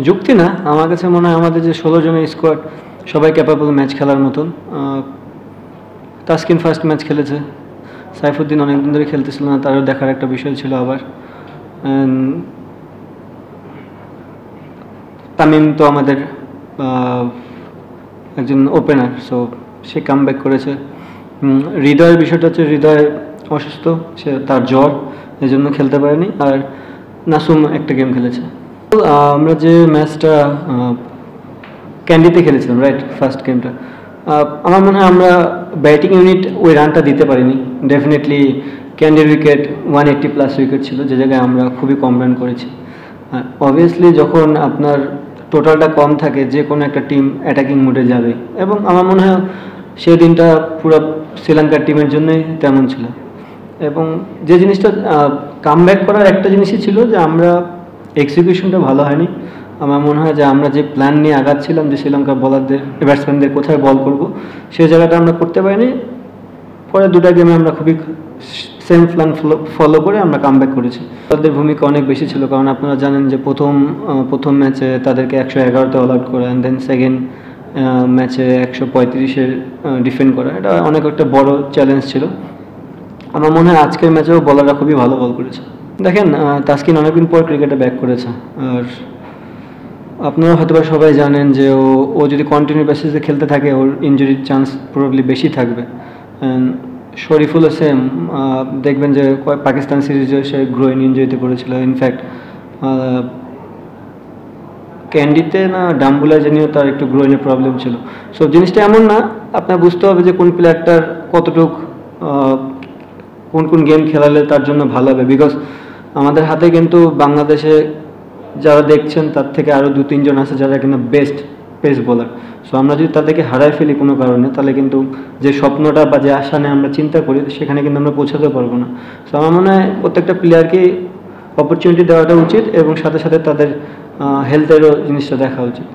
যুক্তি না, আমার কাছে মনে হয় আমাদের যে 16 জনের স্কোয়াড সবাই ক্যাপাবল ম্যাচ খেলার মতন। তাসকিন ফার্স্ট ম্যাচ খেলেছে, সাইফুদ্দিন অনেকদিন ধরে খেলতেছিল না, তারও দেখার একটা বিষয় ছিল। আবার তামিম তো আমাদের একজন ওপেনার, সো সে কামব্যাক করেছে। হৃদয়ের বিষয়টা হচ্ছে হৃদয় অসুস্থ, সে তার জ্বর, এই জন্য খেলতে পারেনি। আর নাসুম একটা গেম খেলেছে। আমরা যে ম্যাচটা ক্যান্ডিতে খেলেছিলাম, রাইট, ফার্স্ট গেমটা, আমার মনে হয় আমরা ব্যাটিং ইউনিট ওই রানটা দিতে পারিনি। ডেফিনেটলি ক্যান্ডির উইকেট 180+ উইকেট ছিল, যে জায়গায় আমরা খুবই কম রান করেছি। অবভিয়াসলি যখন আপনার টোটালটা কম থাকে, যে কোনো একটা টিম অ্যাটাকিং মোডে যাবে, এবং আমার মনে হয় সেই দিনটা পুরো শ্রীলঙ্কার টিমের জন্যই তেমন ছিল। এবং যে জিনিসটা কামব্যাক করার একটা জিনিসই ছিল যে আমরা এক্সিকিউশনটা ভালো হয়নি। আমার মনে হয় যে আমরা যে প্ল্যান নিয়ে আগাচ্ছিলাম যে শ্রীলঙ্কার বলারদের, ব্যাটসম্যানদের কোথায় বল করব, সেই জায়গাটা আমরা করতে পারিনি। পরে দুটা গেমে আমরা খুবই সেম প্ল্যান ফলো করে আমরা কামব্যাক করেছি। তাদের ভূমিকা অনেক বেশি ছিল, কারণ আপনারা জানেন যে প্রথম ম্যাচে তাদেরকে 111তে অল আউট করা, অ্যান্ড দেন সেকেন্ড ম্যাচে 135-এর ডিফেন্ড করা, এটা অনেক একটা বড় চ্যালেঞ্জ ছিল। আমার মনে হয় আজকের ম্যাচেও বলাররা খুবই ভালো বল করেছে। দেখেন, তাসকিন অনেকদিন পর ক্রিকেটে ব্যাক করেছে, আর আপনারা হয়তো সবাই জানেন যে ও যদি কন্টিনিউ বেসিসে খেলতে থাকে, ওর ইনজুরির চান্স প্রবাবলি বেশি থাকবে। শরীফুলও সেম, দেখবেন যে পাকিস্তান সিরিজে সে গ্রোইন ইনজুরিতে পড়েছিল। ইনফ্যাক্ট ক্যান্ডিতে না ডাম্বুলা জানিও তার একটু গ্রোইনের প্রবলেম ছিল। সো জিনিসটা এমন না, আপনার বুঝতে হবে যে কোন প্লেয়ারটার কতটুক কোন গেম খেলালে তার জন্য ভালো হবে। বিকজ আমাদের হাতে কিন্তু বাংলাদেশে যারা দেখছেন তার থেকে আরও 2-3 জন আছে যারা কিন্তু বেস্ট পেস বোলার। সো আমরা যদি তাদেরকে হারায় ফেলি কোনো কারণে, তাহলে কিন্তু যে স্বপ্নটা বা যে আশা নিয়ে আমরা চিন্তা করি, সেখানে কিন্তু আমরা পৌঁছাতে পারবো না। সো আমার মনে হয় প্রত্যেকটা প্লেয়ারকে অপরচুনিটি দেওয়াটা উচিত, এবং সাথে সাথে তাদের হেলথেরও জিনিসটা দেখা উচিত।